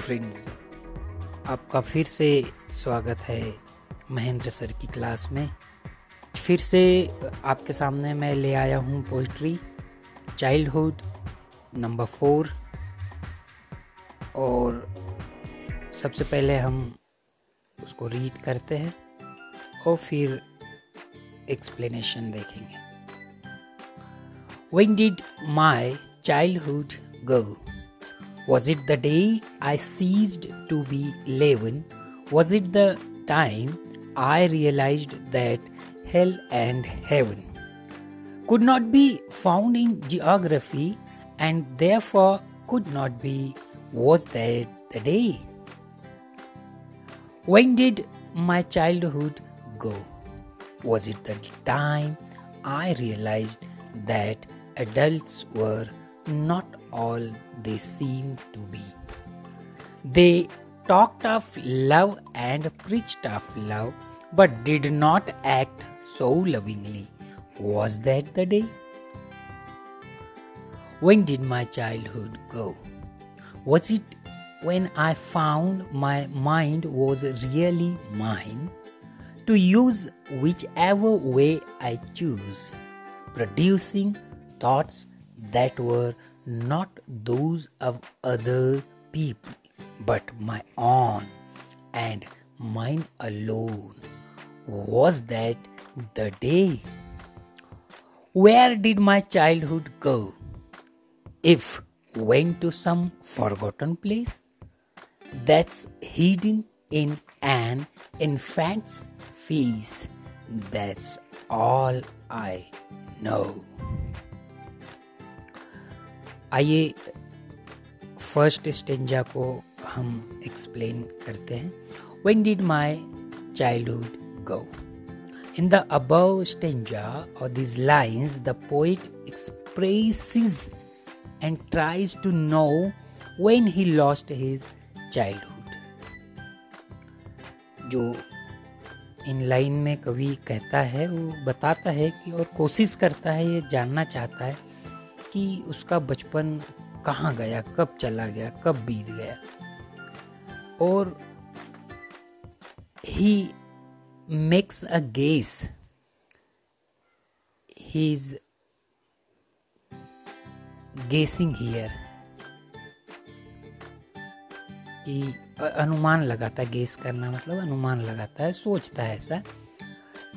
Friends, आपका फिर से स्वागत है महेंद्र सर की क्लास में। फिर से आपके सामने मैं ले आया हूँ पोइट्री चाइल्डहुड नंबर 4। और सबसे पहले हम उसको रीड करते हैं और फिर एक्सप्लेनेशन देखेंगे। When did my childhood go? Was it the day I ceased to be 11? Was it the time I realized that hell and heaven could not be found in geography and therefore could not be? Was that the day? When did my childhood go? Was it the time I realized that adults were not all they seemed to be? They talked of love and preached of love, but did not act so lovingly. Was that the day? When did my childhood go? Was it when I found my mind was really mine, to use whichever way I choose, producing thoughts that were not those of other people, but my own and mine alone? Was that the day? Where did my childhood go? If went to some forgotten place that's hidden in an infant's face, that's all I know. आइए first stanza को हम explain करते हैं। When did my childhood go? In the above stanza or these lines, the poet expresses and tries to know when he lost his childhood. जो in line में कवि कहता है वो बताता है कि और कोशिश करता है, ये जानना चाहता है कि उसका बचपन कहाँ गया, कब चला गया, कब बीत गया। और he makes a guess, he is guessing here, कि अनुमान लगाता है। गेस करना मतलब अनुमान लगाता है, सोचता है ऐसा।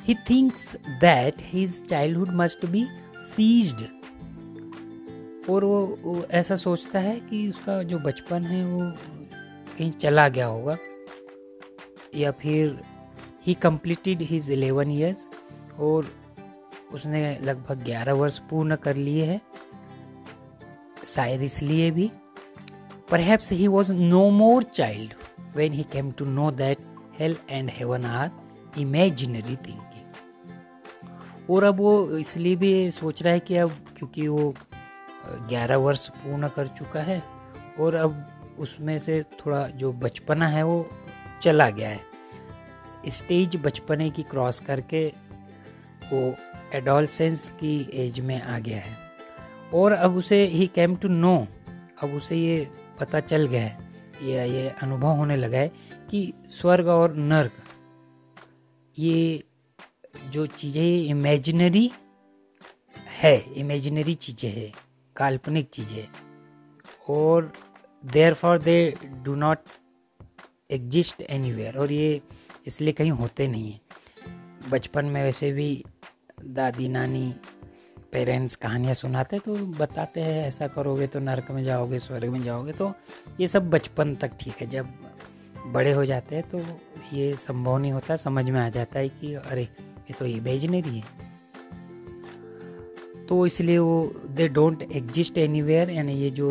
He thinks that his childhood must be seized, और वो ऐसा सोचता है कि उसका जो बचपन है वो कहीं चला गया होगा, या फिर he completed his 11 years, और उसने लगभग 11 वर्ष पूर्ण कर लिए हैं, शायद इसलिए भी। Perhaps he was no more child when he came to know that hell and heaven are imaginary thinking. और अब वो इसलिए भी सोच रहा है कि अब क्योंकि वो 11 वर्ष पूर्ण कर चुका है और अब उसमें से थोड़ा जो बचपना है वो चला गया है। स्टेज बचपने की क्रॉस करके वो एडोलसेंस की एज में आ गया है, और अब उसे ही केम टू नो, अब उसे ये पता चल गया है, ये अनुभव होने लगा है कि स्वर्ग और नर्क ये जो चीज़ें इमेजिनरी है, इमेजिनरी चीज़ें हैं, काल्पनिक चीज़ें, और therefore they do not exist anywhere, और ये इसलिए कहीं होते नहीं हैं। बचपन में वैसे भी दादी नानी पेरेंट्स कहानियाँ सुनाते तो बताते हैं ऐसा करोगे तो नर्क में जाओगे, स्वर्ग में जाओगे, तो ये सब बचपन तक ठीक है। जब बड़े हो जाते हैं तो ये संभव नहीं होता, समझ में आ जाता है कि अरे ये तो इमेजिनरी है, तो इसलिए वो दे डोंट एग्जिस्ट एनीवेयर, यानी ये जो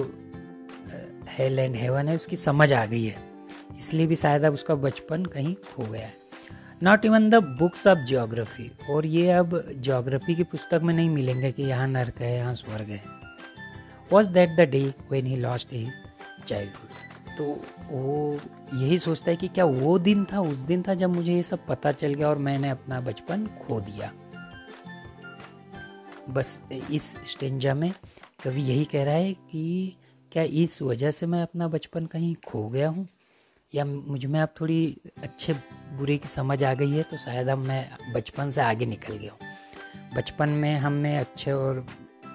हेल एंड हेवन है उसकी समझ आ गई है, इसलिए भी शायद अब उसका बचपन कहीं खो गया है। Not even the books of geography, और ये अब जियोग्राफी की पुस्तक में नहीं मिलेंगे कि यहाँ नर्क है, यहाँ स्वर्ग है। Was that the day when he lost his childhood, तो वो यही सोचता है कि क्या वो दिन था, उस दिन था जब मुझे ये सब पता चल गया और मैंने अपना बचपन खो दिया। बस इस स्टेंजा में कवि यही कह रहा है कि क्या इस वजह से मैं अपना बचपन कहीं खो गया हूँ, या मुझ में अब थोड़ी अच्छे बुरे की समझ आ गई है, तो शायद अब मैं बचपन से आगे निकल गया हूँ। बचपन में हमें अच्छे और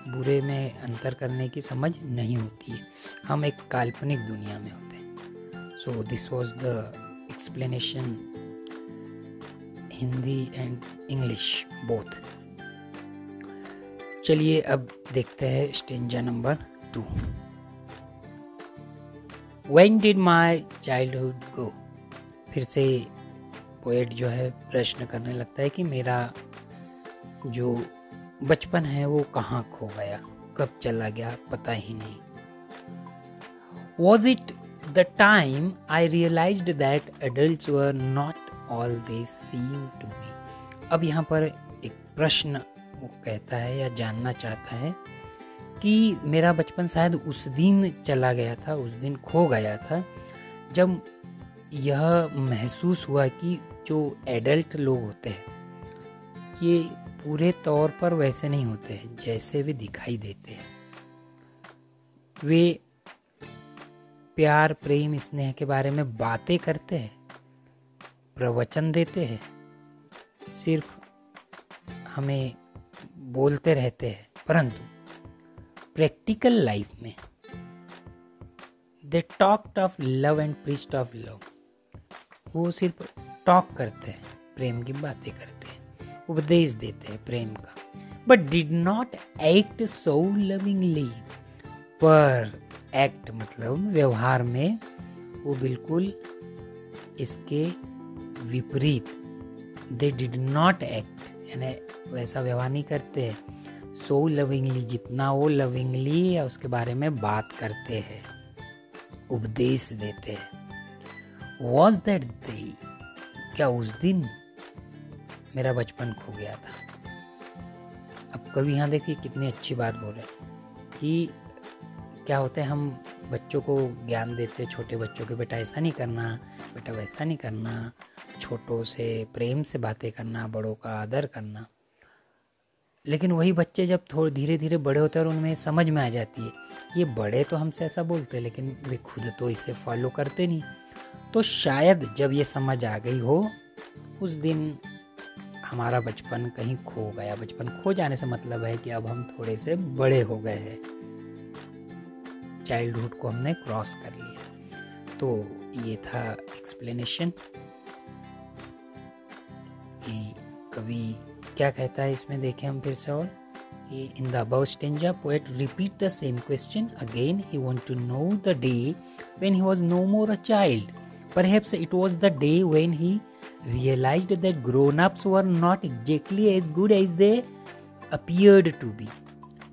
बुरे में अंतर करने की समझ नहीं होती है, हम एक काल्पनिक दुनिया में होते हैं। So this was the explanation, Hindi and English both. चलिए अब देखते हैं stanza number 2। When did my childhood go? फिर से पोएट जो है प्रश्न करने लगता है कि मेरा जो बचपन है वो कहाँ खो गया, कब चला गया, पता ही नहीं। Was it the time I realized that adults were not all they seem to be? अब यहाँ पर एक प्रश्न वो कहता है या जानना चाहता है कि मेरा बचपन शायद उस दिन चला गया था, उस दिन खो गया था, जब यह महसूस हुआ कि जो एडल्ट लोग होते हैं ये पूरे तौर पर वैसे नहीं होते हैं जैसे वे दिखाई देते हैं। वे प्यार, प्रेम, स्नेह के बारे में बातें करते हैं, प्रवचन देते हैं, सिर्फ हमें बोलते रहते हैं, परंतु प्रैक्टिकल लाइफ में they talked of love and preached of love. वो सिर्फ टॉक करते हैं, प्रेम की बातें करते हैं, उपदेश देते हैं प्रेम का, but did not act so lovingly. पर एक्ट मतलब व्यवहार में वो बिल्कुल इसके विपरीत, दे डिड नॉट एक्ट, यानी वैसा व्यवहार नहीं करते हैं सो लविंगली, जितना वो लविंगली या उसके बारे में बात करते हैं, उपदेश देते हैं। वॉज दैट डे, क्या उस दिन मेरा बचपन खो गया था। अब कवि यहाँ देखिए कितनी अच्छी बात बोल रहे हैं कि क्या होता है, हम बच्चों को ज्ञान देते, छोटे बच्चों के, बेटा ऐसा नहीं करना, बेटा वैसा नहीं करना, छोटों से प्रेम से बातें करना, बड़ों का आदर करना। लेकिन वही बच्चे जब थोड़े धीरे धीरे बड़े होते हैं और उनमें समझ में आ जाती है ये बड़े तो हमसे ऐसा बोलते हैं लेकिन वे खुद तो इसे फॉलो करते नहीं, तो शायद जब ये समझ आ गई हो उस दिन हमारा बचपन कहीं खो गया। बचपन खो जाने से मतलब है कि अब हम थोड़े से बड़े हो गए हैं, चाइल्डहुड को हमने क्रॉस कर लिया। तो ये था एक्सप्लेनेशन कि कवि क्या कहता है इसमें। देखें हम फिर से और कि in the above stanza poet repeat the same question again. He want to know the day when he was no more a child, perhaps it was the day when he realized that grown-ups were not exactly as good as they appeared to be.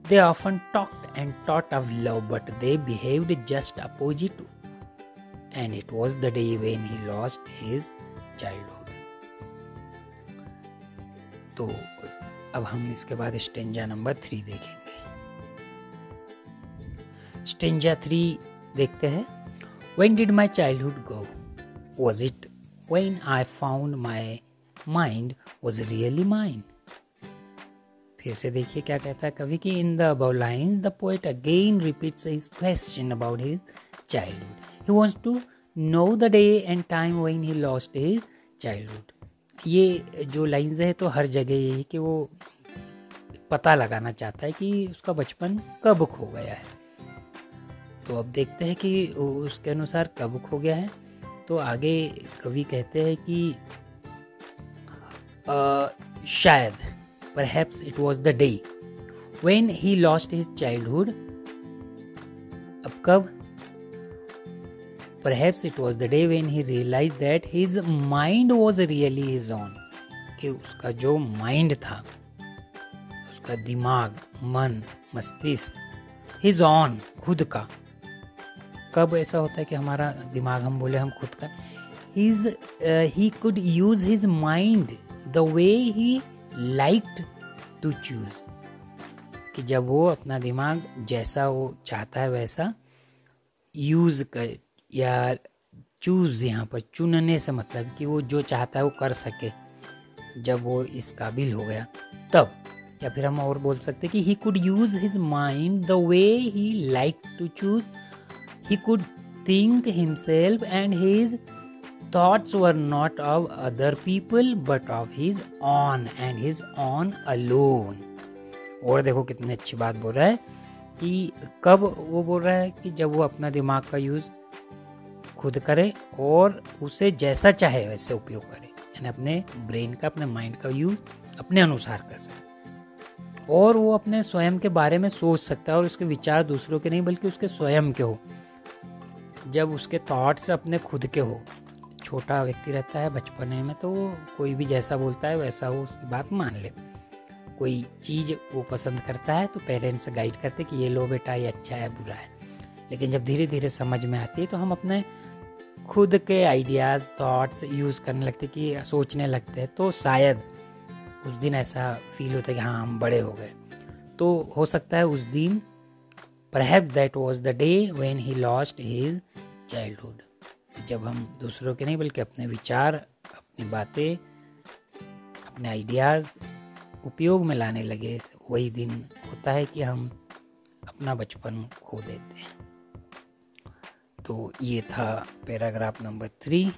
They often talked and taught of love, but they behaved just opposite, and it was the day when he lost his childhood. तो अब हम इसके बाद stanza number 3 देखेंगे। Stanza 3 देखते हैं। When did my childhood go? Was it when I found my mind was really mine? फिर से देखिए क्या कहता है कवि कि in the above lines the poet again repeats his question about his childhood. He wants to know the day and time when he lost his childhood. ये जो लाइन्स है तो हर जगह यही कि वो पता लगाना चाहता है कि उसका बचपन कब खो गया है। तो अब देखते हैं कि उसके अनुसार कब खो गया है। तो आगे कवि कहते हैं कि शायद perhaps it was the day when he lost his childhood. अब कब? Perhaps it was the day when he realized that his mind was really his own. कि उसका जो माइंड था, उसका दिमाग, मन, मस्तिष्क, his own, खुद का। कब ऐसा होता है कि हमारा दिमाग, हम बोले हम खुद का, he could use his mind the way he liked to choose. कि जब वो अपना दिमाग जैसा वो चाहता है वैसा यूज कर, या चूज, यहाँ पर चुनने से मतलब कि वो जो चाहता है वो कर सके जब वो इस काबिल हो गया तब। या फिर हम और बोल सकते कि he could use his mind the way he liked to choose He could think himself and his thoughts were not of other people but of his own and his own alone. और देखो कितनी अच्छी बात बोल रहा है कि कब वो बोल रहा है कि जब वो अपना दिमाग का यूज़ खुद करे और उसे जैसा चाहे वैसे उपयोग करे, यानी अपने ब्रेन का, अपने माइंड का यूज़ अपने अनुसार कर सके, और वो अपने स्वयं के बारे में सोच सकता है और उसके विचार दूसरों के नहीं बल्कि उसके स्वयं के हो। जब उसके थॉट्स अपने खुद के हो, छोटा व्यक्ति रहता है बचपने में तो कोई भी जैसा बोलता है वैसा वो उसकी बात मान ले। कोई चीज़ वो पसंद करता है तो पेरेंट्स गाइड करते कि ये लो बेटा, ये अच्छा है बुरा है, लेकिन जब धीरे धीरे समझ में आती है तो हम अपने खुद के आइडियाज़, थॉट्स यूज़ करने लगते कि सोचने लगते हैं, तो शायद उस दिन ऐसा फील होता है कि हाँ हम बड़े हो गए। तो हो सकता है उस दिन perhaps that was the day when he lost his childhood, जब हम दूसरों के नहीं बल्कि अपने विचार, अपनी बातें, अपने आइडियाज़ उपयोग में लाने लगे, वही दिन होता है कि हम अपना बचपन खो देते हैं। तो ये था पैराग्राफ नंबर 3।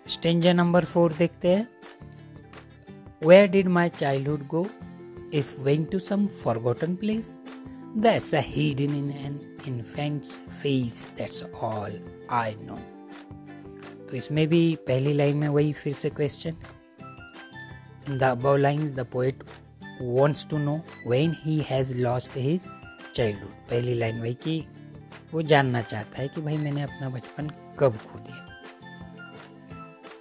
स्टेंजा नंबर 4 देखते हैं। Where did my childhood go? If went to some forgotten place, that's a hidden in an infant's face. That's all I know. तो इसमें भी पहली लाइन में वही फिर से question. In the above lines, the poet wants to know when he has lost his childhood. पहली line वही कि वो जानना चाहता है कि भाई मैंने अपना बचपन कब खो दिया।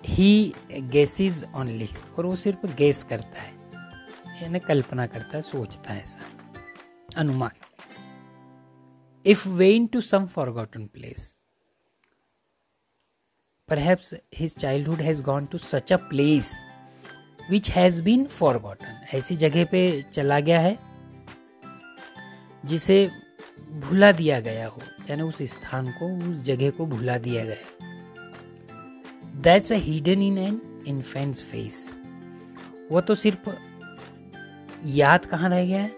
He guesses only, और वो सिर्फ गेस करता है, यानी कल्पना करता है, सोचता है, ऐसा अनुमान। If went to some forgotten place, perhaps his childhood has gone to such a place which has been forgotten. ऐसी जगह पे चला गया है जिसे भुला दिया गया हो, यानी उस स्थान को, उस जगह को भुला दिया गया। That's a hidden in an infant's face. वो तो सिर्फ याद कहाँ रह गया है,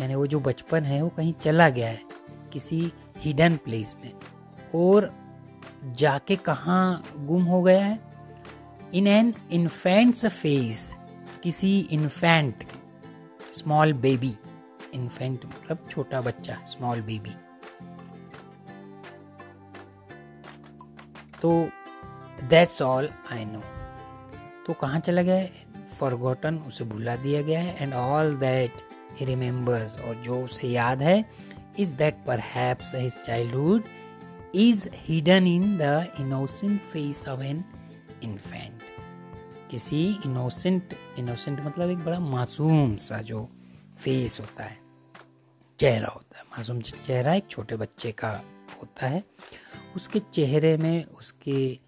यानी वो जो बचपन है वो कहीं चला गया है किसी हिडन प्लेस में, और जाके कहाँ गुम हो गया है, इन एन इन्फेंट्स फेस, किसी इन्फेंट, स्मॉल बेबी, इन्फेंट मतलब छोटा बच्चा, स्मॉल बेबी। तो दैट्स ऑल आई नो, तो कहाँ चला गया है, फॉरगॉटन, उसे भुला दिया गया है, and all that he remembers, और जो उसे याद है, is that perhaps his childhood is hidden in the innocent face of an infant. किसी इनोसेंट मतलब एक बड़ा मासूम सा जो फेस होता है, चेहरा होता है, मासूम चेहरा एक छोटे बच्चे का होता है, उसके चेहरे में, उसके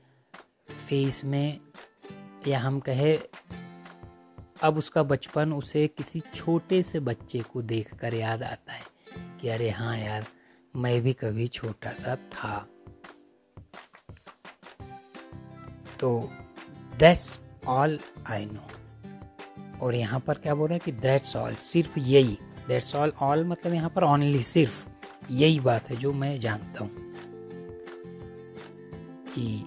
फेस में, या हम कहे अब उसका बचपन उसे किसी छोटे से बच्चे को देखकर याद आता है कि अरे हाँ यार, मैं भी कभी छोटा सा था। तो दैट्स ऑल आई नो, और यहाँ पर क्या बोल रहे हैं कि दैट्स ऑल, सिर्फ यही, दैट्स ऑल मतलब यहाँ पर ओनली, सिर्फ यही बात है जो मैं जानता हूँ कि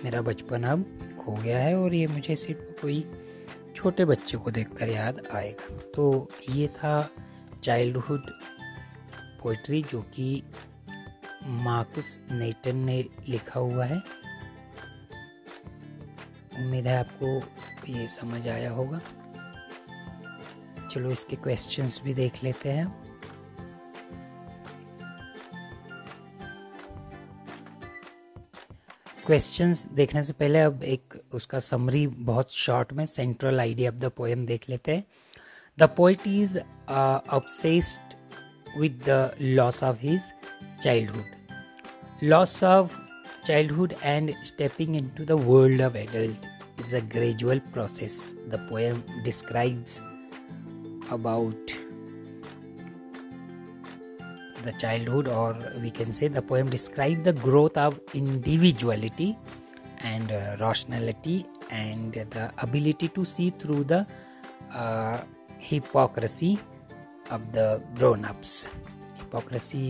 मेरा बचपन अब खो गया है और ये मुझे सिर्फ कोई छोटे बच्चे को देखकर याद आएगा। तो ये था चाइल्डहुड पोइट्री जो कि मार्कस नेटन ने लिखा हुआ है। उम्मीद है आपको ये समझ आया होगा। चलो इसके क्वेश्चंस भी देख लेते हैं। क्वेश्चंस देखने से पहले अब एक उसका समरी बहुत शॉर्ट में, central idea of the poem देख लेते हैं। The poet is obsessed with the loss of his childhood. Loss of childhood and stepping into the world of adult is a gradual process. The poem describes about the childhood, or we can say the poem describes the growth of individuality and rationality and the ability to see through the hypocrisy of the grown-ups. Hypocrisy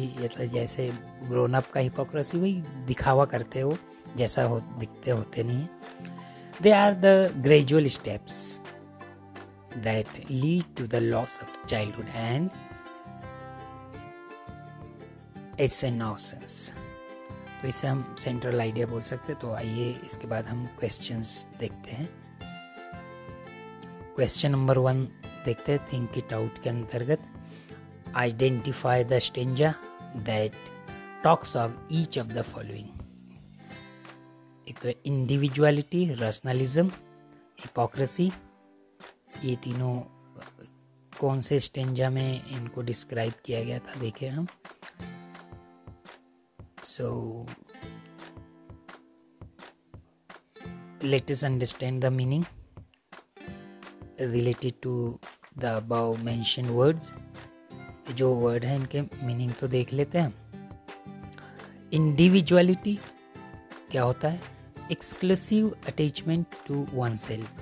जैसे grown up का hypocrisy वही दिखावा करते हो जैसा दिखते होते नहीं. They are the gradual steps that lead to the loss of childhood and its innocence. तो इसे हम सेंट्रल आइडिया बोल सकते हैं. तो आइए इसके बाद हम क्वेश्चंस देखते हैं. क्वेश्चन नंबर 1 देखते हैं थिंक इट आउट के अंतर्गत. Identify the stanza that talks of each of the following. एक तो इंडिविजुअलिटी, रैशनलिज्म, हिपोक्रेसी. ये तीनों कौन से स्टेंजा में इनको डिस्क्राइब किया गया था देखें हम. So let us understand the meaning related to the above mentioned words. जो वर्ड है इनके मीनिंग तो देख लेते हैं. इंडिविजुअलिटी क्या होता है? Exclusive attachment to oneself,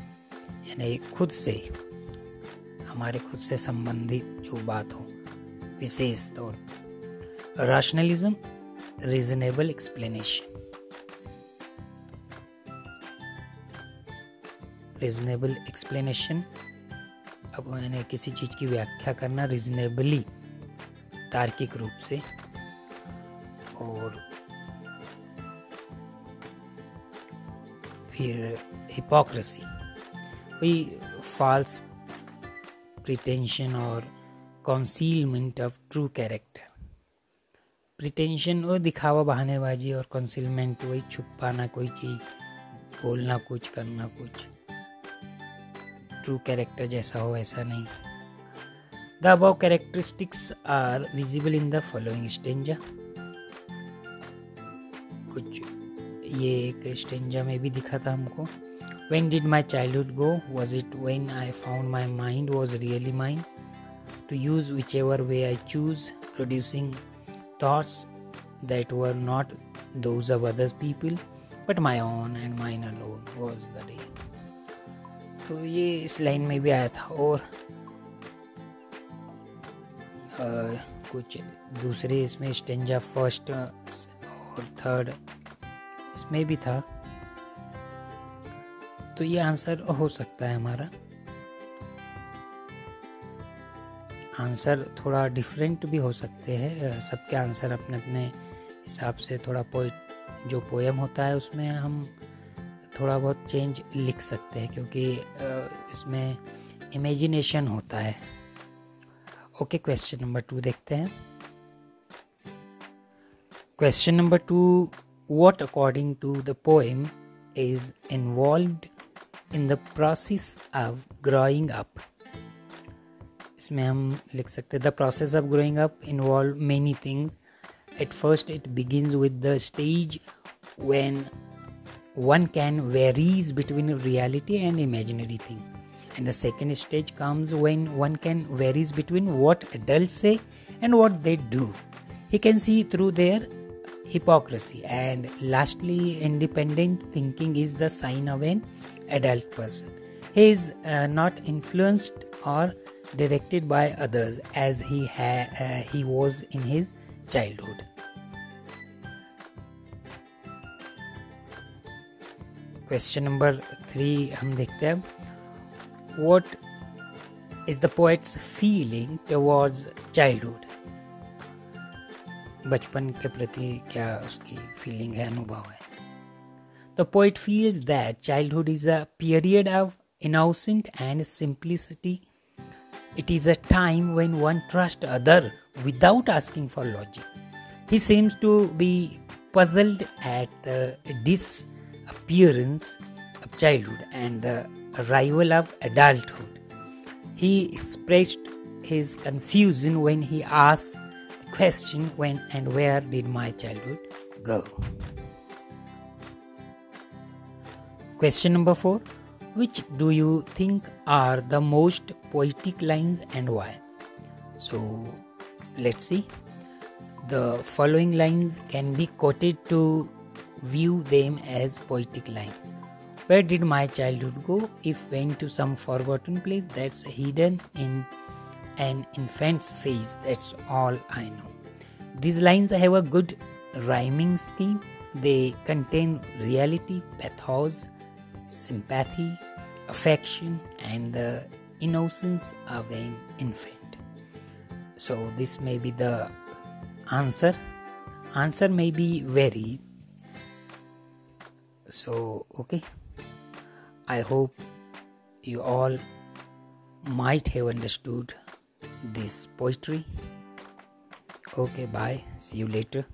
यानी खुद से, हमारे खुद से संबंधित जो बात हो विशेष तौर पर. Rationalism, reasonable explanation. Reasonable explanation, अब मैंने किसी चीज की व्याख्या करना रीजनेबली, तार्किक रूप से. और फिर हिपोक्रेसी, वही फॉल्स प्रिटेंशन और कॉन्सीलमेंट ऑफ ट्रू कैरेक्टर. प्रिटेंशन वो दिखावा, बहानेबाजी, और कंसीलमेंट वही छुपाना कोई चीज़, बोलना कुछ, करना कुछ, ट्रू कैरेक्टर जैसा हो ऐसा नहीं. The above characteristics are visible in the following stanza. कुछ ये एक स्टेंजा में भी दिखा था हमको. When did my childhood go? Was it when I found my mind was really mine? To use whichever way I choose, producing thoughts that were not those of other people, but my own and mine alone was the day. तो ये इस line में भी आया था. और कुछ दूसरे इसमें स्टेंजा फर्स्ट और थर्ड इसमें भी था. तो ये आंसर हो सकता है हमारा. आंसर थोड़ा डिफरेंट भी हो सकते हैं. सबके आंसर अपने अपने हिसाब से थोड़ा जो पोएम होता है उसमें हम थोड़ा बहुत चेंज लिख सकते हैं, क्योंकि इसमें इमेजिनेशन होता है. ओके, क्वेश्चन नंबर 2 देखते हैं. Question number 2, what according to the poem is involved in the process of growing up. इसमें हम लिख सकते हैं the process of growing up involve many things. At first it begins with the stage when one can varies between reality and imaginary thing, and the second stage comes when one can varies between what adults say and what they do. He can see through their hypocrisy, and lastly independent thinking is the sign of an adult person. He is not influenced or directed by others as he was in his childhood. Question number 3 हम देखते हैं. What is the poet's feeling towards childhood? बचपन के प्रति क्या उसकी feeling है, अनुभव है. The poet feels that childhood is a period of innocence and simplicity. It is a time when one trusts others without asking for logic. He seems to be puzzled at the disappearance of childhood and the arrival of adulthood. He expressed his confusion when he asked the question, when and where did my childhood go? Question number 4. Which do you think are the most poetic lines and why? So, let's see. The following lines can be quoted to view them as poetic lines. Where did my childhood go? If went to some forgotten place that's hidden in an infant's face. That's all I know. These lines have a good rhyming scheme. They contain reality, pathos, sympathy, affection, and the innocence of an infant. So this may be the answer. Answer may be varied. So okay, I hope you all might have understood this poetry. Okay, bye. See you later.